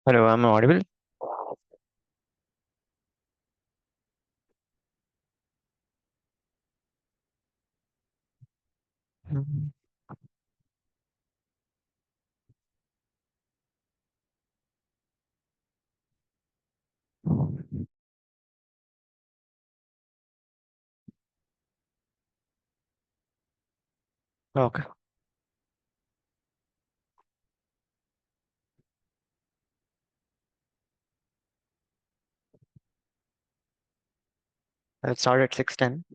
Hello, I'm audible. Mhm. Okay, let's start at 6:10.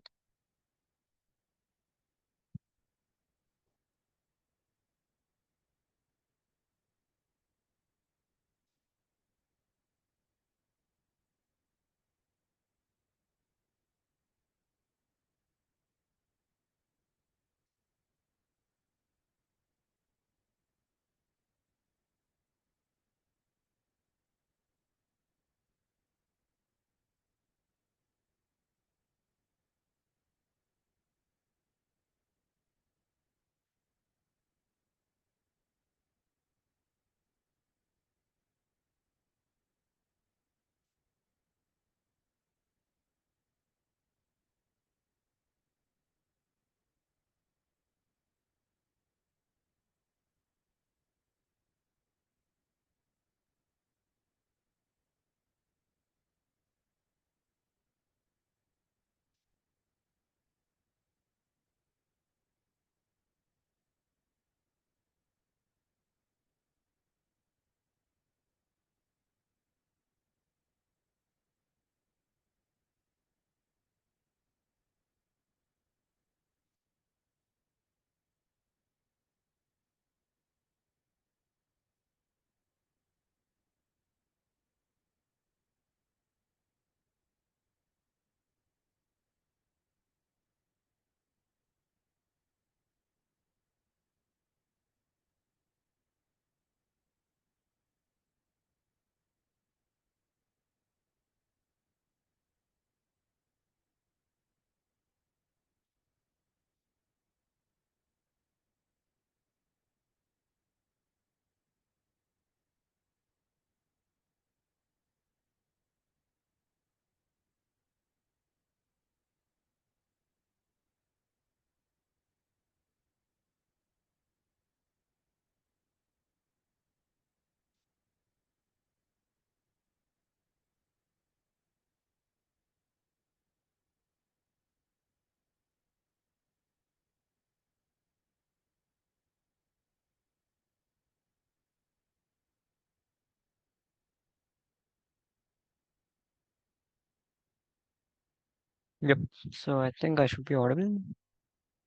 Yep. So I think I should be audible.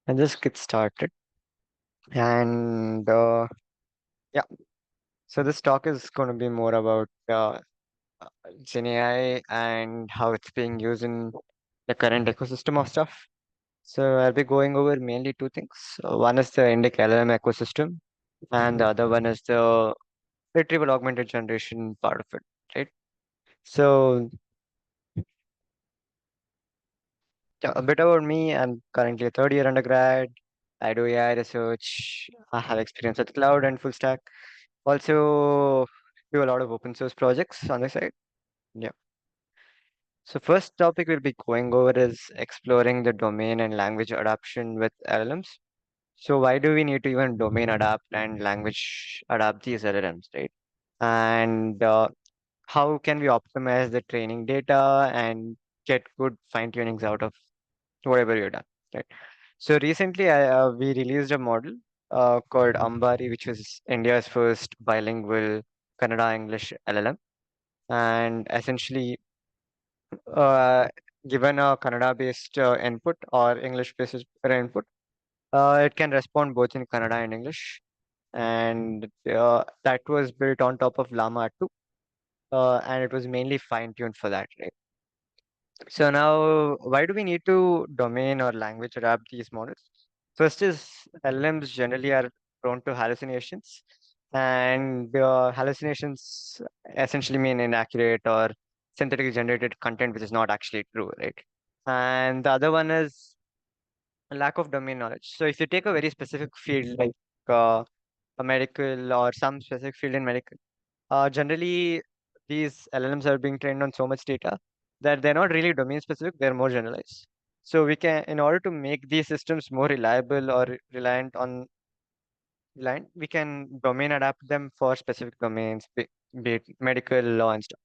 And just get started. And yeah, so this talk is going to be more about Gen AI and how it's being used in the current ecosystem of stuff. So I'll be going over mainly two things. One is the Indic LLM ecosystem, and the other one is the retrieval augmented generation part of it, right? So yeah, a bit about me. I'm currently a third year undergrad. I do AI research. I have experience with cloud and full stack. Also do a lot of open source projects on the side. Yeah. So first topic we'll be going over is exploring the domain and language adaptation with LLMs. So why do we need to even domain adapt and language adapt these LLMs, right? And how can we optimize the training data and get good fine tunings out of whatever you've done, right? So recently, we released a model called Ambari, which was India's first bilingual Kannada English LLM. And essentially, uh, given a Kannada-based input or English-based input, it can respond both in Kannada and English. And that was built on top of Llama 2, and it was mainly fine-tuned for that, right? So now, why do we need to domain or language adapt these models? First is LLMs generally are prone to hallucinations, and hallucinations essentially mean inaccurate or synthetically generated content which is not actually true, right? And the other one is a lack of domain knowledge. So if you take a very specific field like uh, a medical or some specific field in medical, Generally, these LLMs are being trained on so much data that they're not really domain specific, they're more generalized. So we can, in order to make these systems more reliable or reliant, we can domain adapt them for specific domains, be it medical, law, and stuff.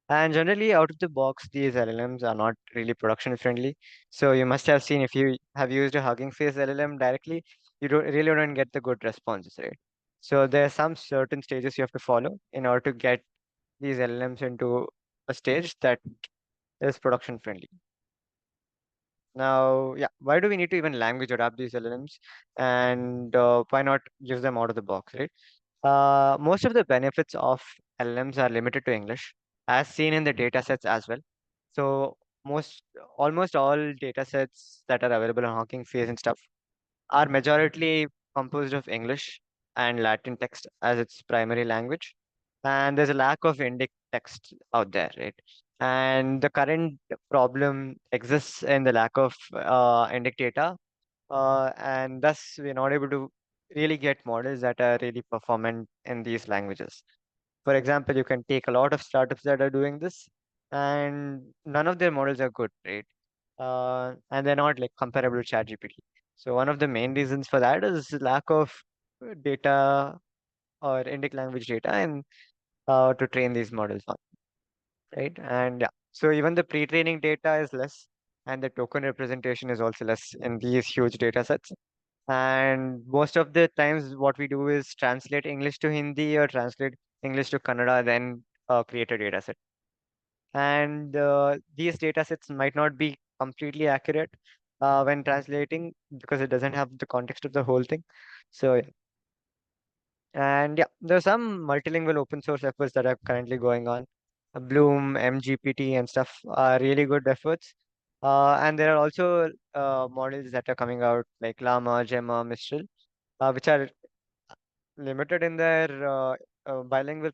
And generally, out of the box, these LLMs are not really production friendly. So you must have seen if you have used a Hugging Face LLM directly, you don't get the good responses, right? So there are some certain stages you have to follow in order to get these LLMs into a stage that is production friendly. Now, yeah, why do we need to even language adapt these LLMs, and why not use them out of the box, right? Most of the benefits of LLMs are limited to English, as seen in the data sets as well. So most, almost all data sets that are available on Hawking Face and stuff are majority composed of English and Latin text as its primary language. And there's a lack of Indic text out there, right? And the current problem exists in the lack of Indic data, and thus we're not able to really get models that are really performant in these languages. For example, you can take a lot of startups that are doing this, and none of their models are good, right? And they're not like comparable to ChatGPT. So one of the main reasons for that is lack of data or Indic language data and to train these models on, right? And yeah, so even the pre-training data is less, and the token representation is also less in these huge data sets. And most of the times, what we do is translate English to Hindi or translate English to Kannada, then create a data set. And these data sets might not be completely accurate when translating because it doesn't have the context of the whole thing. So, yeah. And yeah, there's some multilingual open source efforts that are currently going on. Bloom, MGPT, and stuff are really good efforts. And there are also models that are coming out like Llama, Gemma, Mistral, which are limited in their bilingual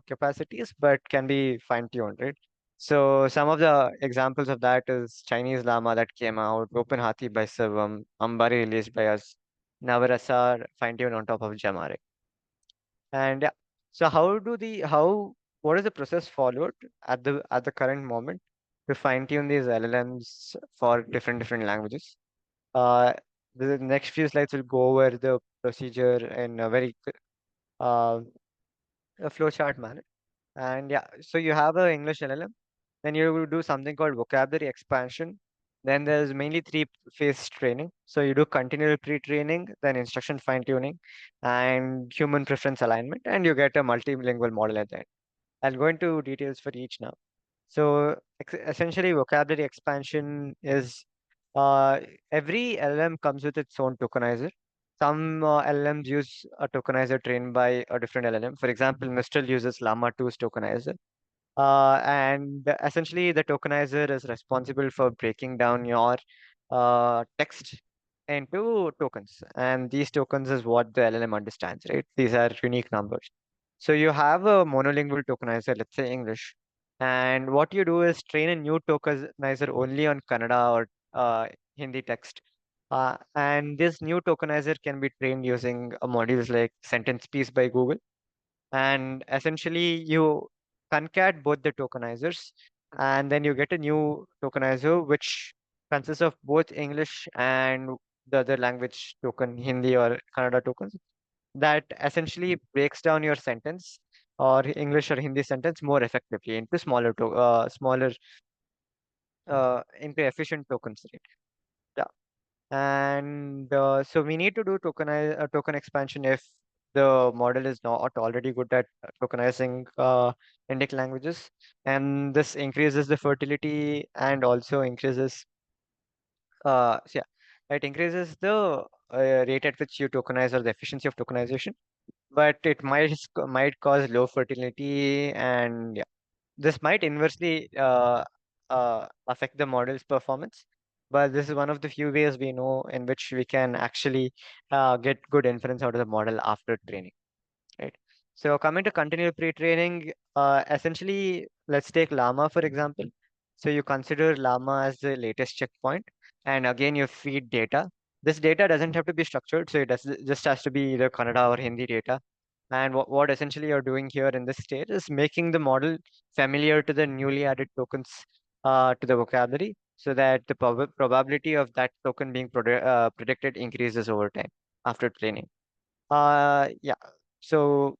capacities, but can be fine-tuned, right? So some of the examples of that is Chinese Llama that came out, Open Hathi by Sarvam, Ambari released by us, Navarasa fine-tuned on top of Gemma, right? And yeah, so what is the process followed at the current moment to fine-tune these LLMs for different languages? Uh, the next few slides will go over the procedure in a very uh, a flowchart manner. And yeah, so you have a English LLM, then you will do something called vocabulary expansion. Then there's mainly three-phase training. So you do continual pre-training, then instruction fine-tuning, and human preference alignment, and you get a multilingual model at the end. I'll go into details for each now. So essentially, vocabulary expansion is uh, every LLM comes with its own tokenizer. Some LLMs use a tokenizer trained by a different LLM. For example, Mistral uses Llama 2's tokenizer. And essentially, the tokenizer is responsible for breaking down your text into tokens. And these tokens is what the LLM understands, right? These are unique numbers. So you have a monolingual tokenizer, let's say English. And what you do is train a new tokenizer only on Kannada or Hindi text. And this new tokenizer can be trained using modules like Sentence Piece by Google, and essentially you concat both the tokenizers, and then you get a new tokenizer which consists of both English and the other language token, Hindi or Kannada tokens, that essentially breaks down your sentence or English or Hindi sentence more effectively into smaller into efficient tokens, right? Yeah. And so we need to do token expansion if the model is not already good at tokenizing Indic languages, and this increases the fertility and also increases so yeah, it increases the rate at which you tokenize or the efficiency of tokenization, but it might cause low fertility, and yeah, this might inversely affect the model's performance. But this is one of the few ways we know in which we can actually get good inference out of the model after training, right? So coming to continual pre-training, essentially, let's take Llama for example. So you consider Llama as the latest checkpoint, and again you feed data. This data doesn't have to be structured, so just has to be either Kannada or Hindi data. And what essentially you're doing here in this stage is making the model familiar to the newly added tokens to the vocabulary so that the probability of that token being predicted increases over time after training. Yeah. So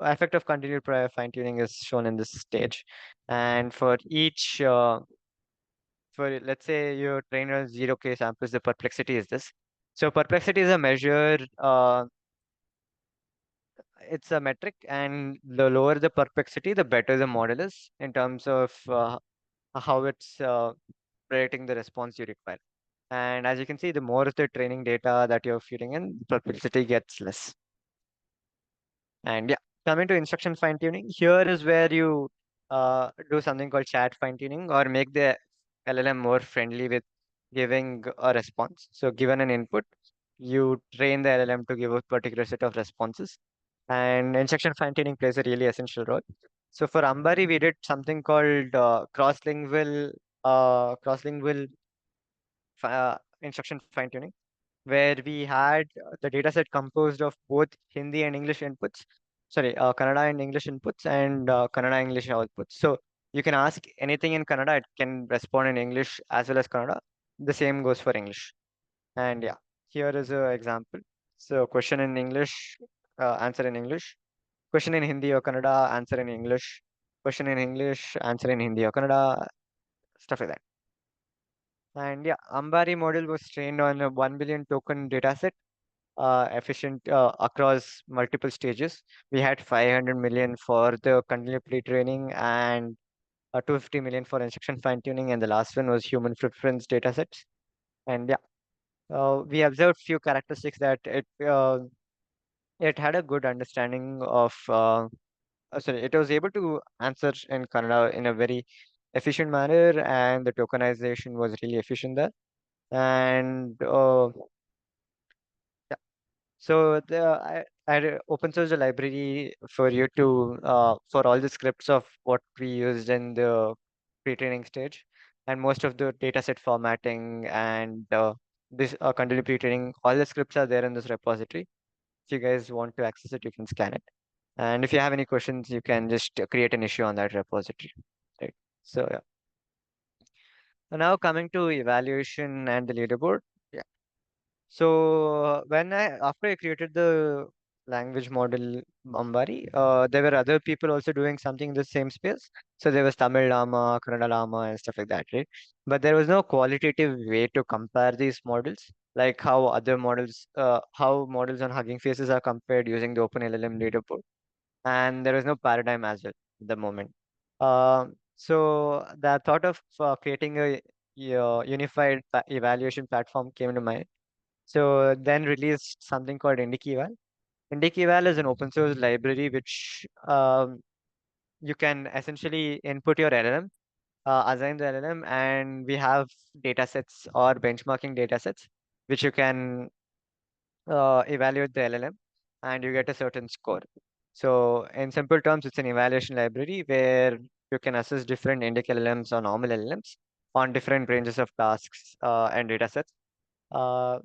effect of continued prior fine tuning is shown in this stage. And for each, for let's say your trainer 0K samples, the perplexity is this. So perplexity is a measure, it's a metric, and the lower the perplexity, the better the model is in terms of how it's predicting the response you require. And as you can see, the more of the training data that you're feeding in, perplexity gets less. And yeah, coming to instruction fine tuning, here is where you do something called chat fine tuning or make the LLM more friendly with giving a response. So, given an input, you train the LLM to give a particular set of responses. And instruction fine tuning plays a really essential role. So, for Ambari, we did something called cross-lingual instruction fine tuning where we had the data set composed of both Hindi and English inputs, sorry, Kannada and English inputs and Kannada English outputs. So you can ask anything in Kannada, it can respond in English as well as Kannada. The same goes for English. And yeah, here is an example. So question in English, answer in English. Question in Hindi or Kannada, answer in English. Question in English, answer in Hindi or Kannada, stuff like that. And yeah, Ambari model was trained on a 1 billion token dataset efficient across multiple stages. We had 500 million for the continuous pre-training and 250 million for instruction fine-tuning, and the last one was human footprints datasets. And yeah, we observed few characteristics that it had a good understanding of. Sorry, it was able to answer in Kannada in a very efficient manner, and the tokenization was really efficient there. And so I open source a library for you to for all the scripts of what we used in the pre-training stage, and most of the dataset formatting and this continuous pre-training. All the scripts are there in this repository. If you guys want to access it, you can scan it. And if you have any questions, you can just create an issue on that repository. Right. So yeah. So now coming to evaluation and the leaderboard. So when after I created the language model Ambari, there were other people also doing something in the same space. So there was Tamil Lama, Kannada Lama, and stuff like that, right? But there was no qualitative way to compare these models, like how other models, how models on Hugging Faces are compared using the OpenLLM leaderboard, and there was no paradigm as well at the moment. So the thought of creating a unified evaluation platform came to mind. So then released something called IndiKeval. IndiKeval is an open source library which you can essentially input your LLM, assign the LLM, and we have data sets or benchmarking data sets which you can evaluate the LLM and you get a certain score. So in simple terms, it's an evaluation library where you can assess different indic LLMs or normal LLMs on different ranges of tasks and data sets. Uh,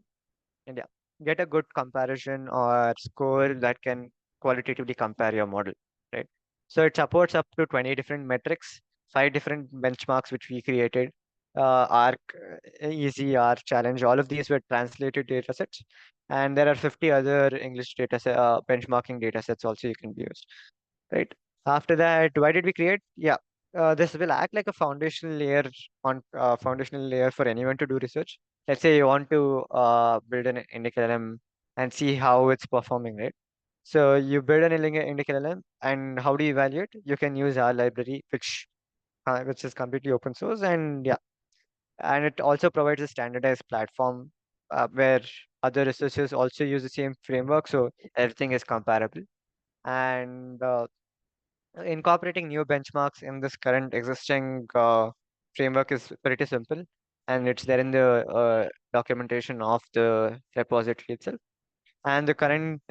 and yeah, get a good comparison or score that can qualitatively compare your model, right? So it supports up to 20 different metrics, 5 different benchmarks which we created, ARC, easy, ARC, challenge, all of these were translated data sets. And there are 50 other English benchmarking data sets also you can use, right? After that, why did we create? Yeah, this will act like a foundational layer for anyone to do research. Let's say you want to build an indic LLM and see how it's performing, right? So you build an indic LLM, and how do you evaluate? You can use our library, which is completely open source, and yeah, and it also provides a standardized platform where other researchers also use the same framework, so everything is comparable. And incorporating new benchmarks in this current existing framework is pretty simple, and it's there in the documentation of the repository itself. And the current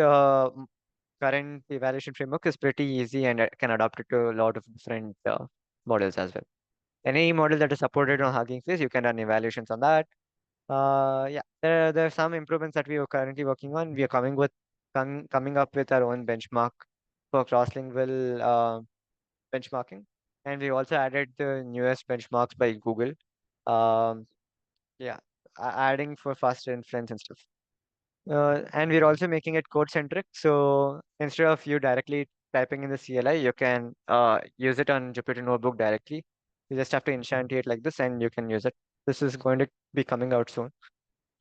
evaluation framework is pretty easy and it can adapt it to a lot of different models as well. Any model that is supported on Hugging Face, you can run evaluations on that. Yeah, there are some improvements that we are currently working on. We are coming up with our own benchmark for cross-lingual benchmarking. And we also added the newest benchmarks by Google. Um, yeah, adding for faster inference and stuff. And we're also making it code centric. So instead of you directly typing in the CLI, you can use it on Jupyter Notebook directly. You just have to instantiate like this and you can use it. This is going to be coming out soon.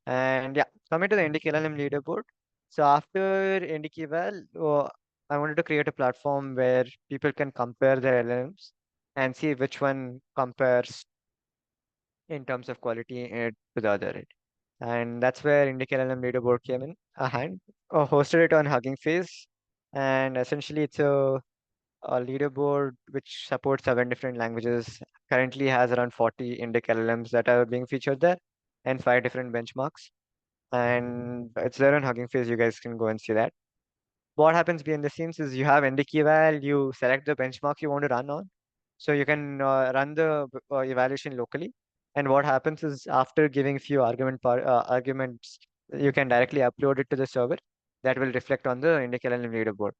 And yeah, coming to the Indic LLM leaderboard. So after Indic Eval, I wanted to create a platform where people can compare their LLMs and see which one compares in terms of quality to the other. And that's where Indic LLM leaderboard came in a hand. Hosted it on Hugging Face, and essentially it's a leaderboard which supports 7 different languages. Currently has around 40 Indic LLMs that are being featured there, and 5 different benchmarks. And it's there on Hugging Face. You guys can go and see that. What happens behind the scenes is you have NDK eval, you select the benchmark you want to run on. So you can run the evaluation locally. And what happens is after giving few arguments, you can directly upload it to the server that will reflect on the NDK LLM leaderboard.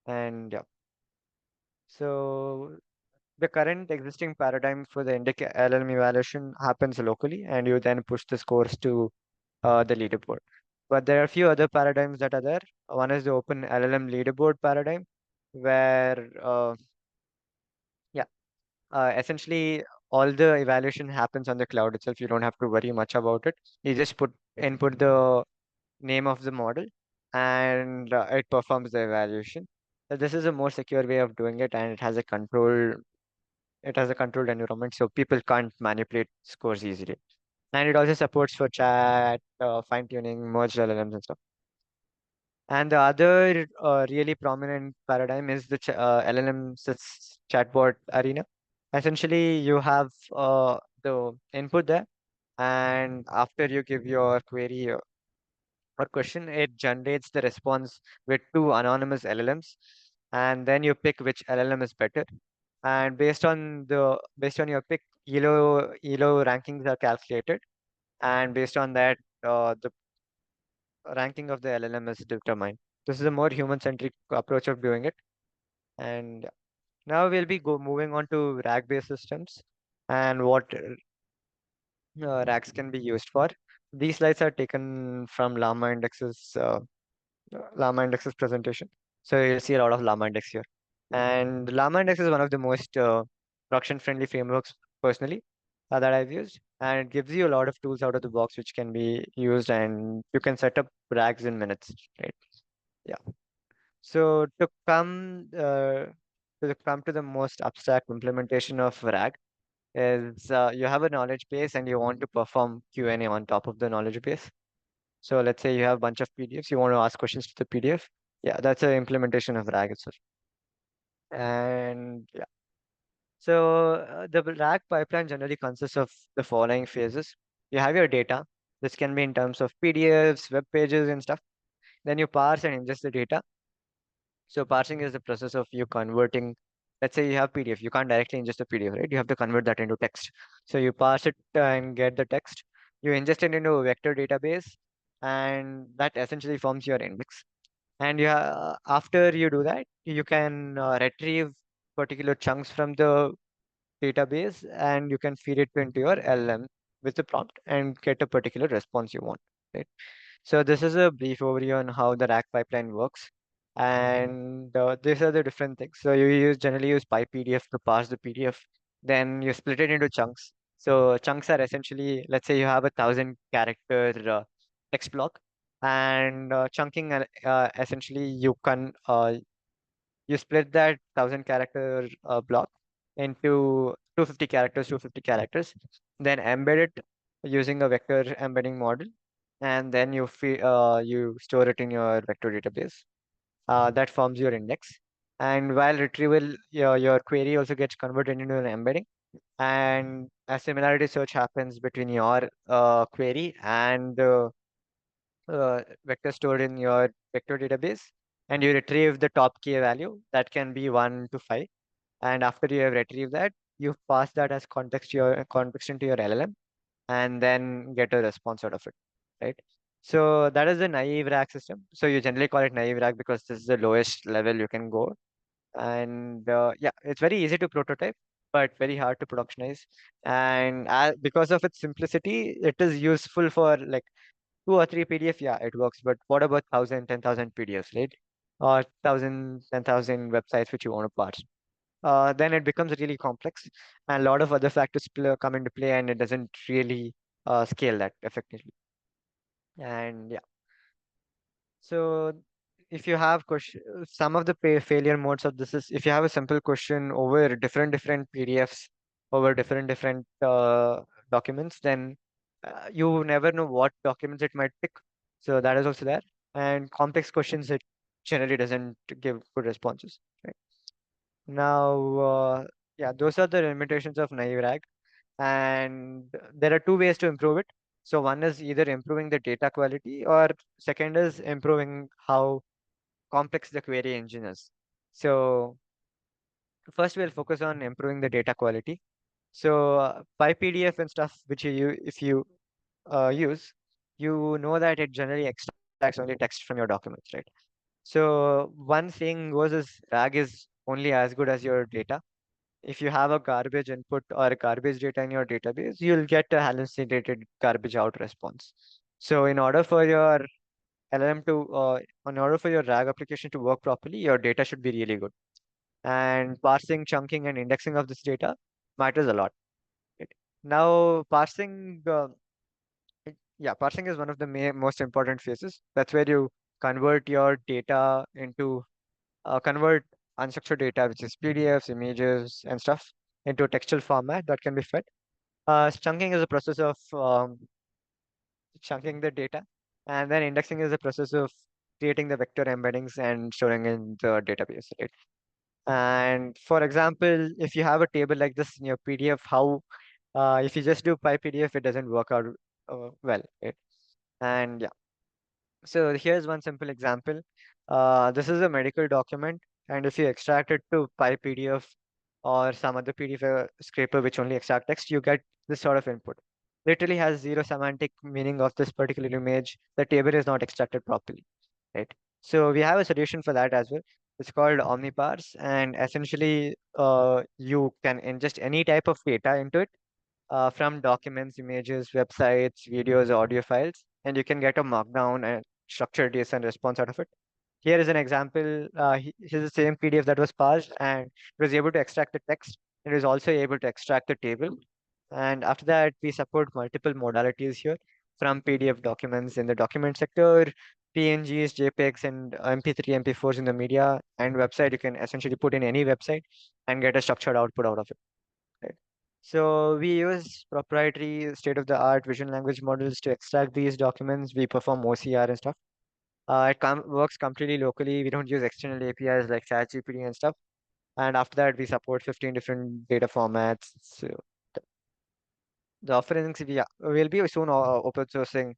And yeah, so the current existing paradigm for the NDK LLM evaluation happens locally, and you then push the scores to the leaderboard. But there are a few other paradigms that are there. One is the open LLM leaderboard paradigm, where yeah, essentially all the evaluation happens on the cloud itself. You don't have to worry much about it. You just input the name of the model, and it performs the evaluation. So this is a more secure way of doing it, and it has a control. It has a controlled environment, so people can't manipulate scores easily. And it also supports for chat, fine tuning, merged LLMs and stuff. And the other really prominent paradigm is the LLM chatbot arena. Essentially, you have the input there, and after you give your query or question, it generates the response with two anonymous LLMs, and then you pick which LLM is better. And based on your pick, ELO rankings are calculated, and based on that, the ranking of the LLM is determined. This is a more human-centric approach of doing it. And now we'll be moving on to RAG-based systems and what RAGs can be used for. These slides are taken from Llama Index's presentation. So you'll see a lot of Llama Index here. And Llama Index is one of the most production-friendly frameworks personally that I've used. And it gives you a lot of tools out of the box which can be used, and you can set up RAGs in minutes, right? Yeah. So to come to the most abstract implementation of RAG is you have a knowledge base and you want to perform Q&A on top of the knowledge base. So let's say you have a bunch of PDFs, you want to ask questions to the PDF. Yeah, that's an implementation of RAG itself. And yeah, so the RAG pipeline generally consists of the following phases. You have your data. This can be in terms of PDFs, web pages, and stuff. Then you parse and ingest the data. So parsing is the process of you converting. Let's say you have PDF. You can't directly ingest the PDF, right? You have to convert that into text. So you parse it and get the text. You ingest it into a vector database, and that essentially forms your index. And after you do that, you can retrieve particular chunks from the database, and you can feed it into your LLM with the prompt and get a particular response you want, right? So this is a brief overview on how the RAG pipeline works. And these are the different things. So generally use PyPDF to parse the PDF. Then you split it into chunks. So chunks are essentially, let's say you have 1,000 character text block, and chunking essentially you split that 1,000 character block into 250 characters, then embed it using a vector embedding model, and then you store it in your vector database. That forms your index. And while retrieval, your query also gets converted into an embedding, and a similarity search happens between your query and the vector stored in your vector database, and you retrieve the top key value that can be 1 to 5. And after you have retrieved that, you pass that as context into your LLM, and then get a response out of it, right? So that is the naive rack system. So you generally call it naive rack because this is the lowest level you can go. And yeah, it's very easy to prototype, but very hard to productionize. And because of its simplicity, it is useful for like 2 or 3 PDF. Yeah, it works. But what about 1,000, 10,000 PDFs, right? Or 1,000, 10,000 websites which you want to parse? Then it becomes really complex, and a lot of other factors come into play, and it doesn't really scale that effectively. And yeah, so if you have question, some of the failure modes of this is if you have a simple question over different PDFs over different documents, then you never know what documents it might pick. So that is also there. And complex questions, it generally doesn't give good responses. Right now, yeah, those are the limitations of naive RAG, and there are two ways to improve it. So one is either improving the data quality, or second is improving how complex the query engine is. So first we'll focus on improving the data quality. So by PDF and stuff which if you use, you know that it generally extracts only text from your documents, right? So one saying goes is RAG is only as good as your data. If you have a garbage input or a garbage data in your database, you'll get a hallucinated garbage out response. So in order for your RAG application to work properly, your data should be really good. And parsing, chunking, and indexing of this data matters a lot. Right? Now, parsing is one of the most important phases. That's where you convert your data into convert unstructured data, which is PDFs, images, and stuff, into a textual format that can be fed. Chunking is a process of chunking the data, and then indexing is a process of creating the vector embeddings and storing in the database, right? And for example, if you have a table like this in your PDF, how if you just do PyPDF, it doesn't work out well, right? And yeah, so here's one simple example. This is a medical document, and if you extract it to PyPDF or some other PDF scraper which only extract text, you get this sort of input. Literally has zero semantic meaning of this particular image. The table is not extracted properly, right? So we have a solution for that as well. It's called Omniparse, and essentially, you can ingest any type of data into it from documents, images, websites, videos, audio files, and you can get a markdown and structured JSON response out of it. Here is an example. Here's the same PDF that was parsed, and it was able to extract the text. It was also able to extract the table. And after that, we support multiple modalities here, from PDF documents in the document sector, PNGs, JPEGs, and MP3, MP4s in the media and website. You can essentially put in any website and get a structured output out of it. Right. So we use proprietary state-of-the-art vision language models to extract these documents. We perform OCR and stuff. It works completely locally. We don't use external APIs like ChatGPT and stuff. And after that, we support 15 different data formats. So the offerings we'll be soon open sourcing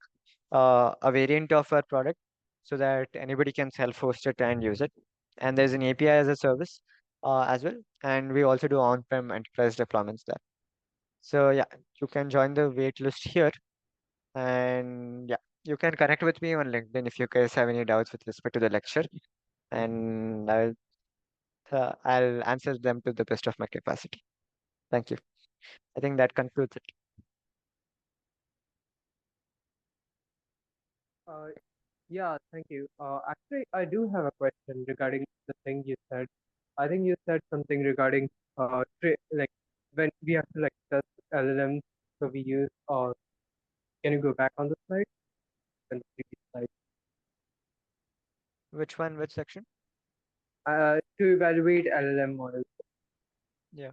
a variant of our product so that anybody can self-host it and use it. And there's an API as a service as well. And we also do on-prem enterprise deployments there. So yeah, you can join the wait list here, and yeah, you can connect with me on LinkedIn if you guys have any doubts with respect to the lecture, and I'll answer them to the best of my capacity. Thank you. I think that concludes it. Uh, yeah, thank you. Actually, I do have a question regarding the thing you said. I think you said something regarding like when we have to like test LLMs, so we use can you go back on the slide and the previous slide? Which one? Which section? To evaluate LLM models. Yeah.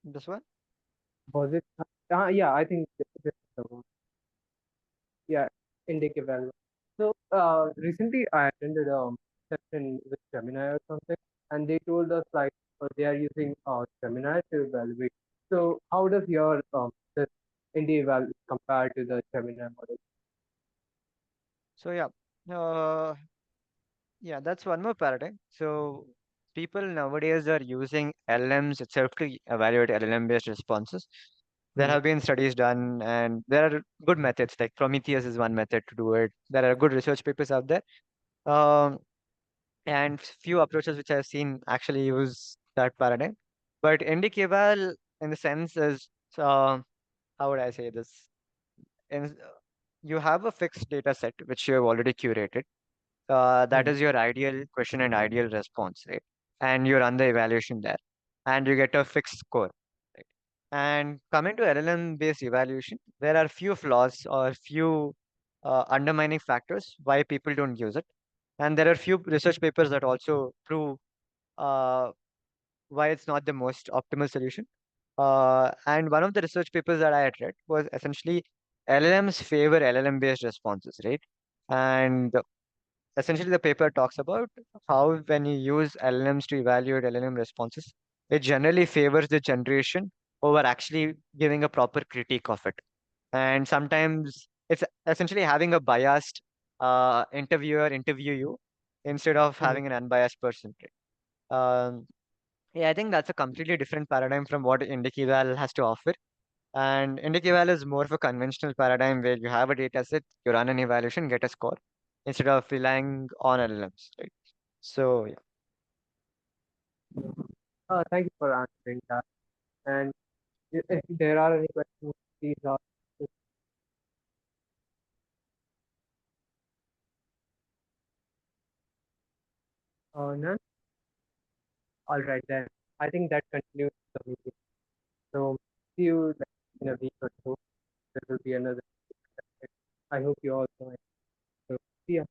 This one? Was it? Yeah, I think this is the one. Yeah, indicative value. So recently I attended a session with Gemini or something, and they told us like they are using Gemini to evaluate. So how does your this indie eval compare to the Gemini model? So yeah, uh, Yeah, that's one more paradigm. So people nowadays are using LLMs itself to evaluate LLM-based responses. There Mm, have been studies done, and there are good methods. Like Prometheus is one method to do it. There are good research papers out there, um, and few approaches which I've seen actually use that paradigm. But NDKval, in the sense, is how would I say this? In, you have a fixed data set which you have already curated. That mm, is your ideal question and ideal response, right? And you run the evaluation there, and you get a fixed score, right? And coming to LLM based evaluation, there are few flaws or few undermining factors why people don't use it, and there are few research papers that also prove uh, why it's not the most optimal solution. And one of the research papers that I had read was essentially LLMs favor LLM based responses, right? And essentially the paper talks about how when you use LLMs to evaluate LLM responses, it generally favors the generation over actually giving a proper critique of it. And sometimes it's essentially having a biased interviewer interview you instead of mm. having an unbiased person. Right? Yeah, I think that's a completely different paradigm from what IndikiVal has to offer. And IndikiVal is more of a conventional paradigm where you have a data set, you run an evaluation, get a score, instead of relying on LLMs, right? So yeah, Thank you for answering that. And if there are any questions, please ask. None? All right then. I think that concludes the meeting. So see you like, in a week or so. There will be another. I hope you all join. So see ya.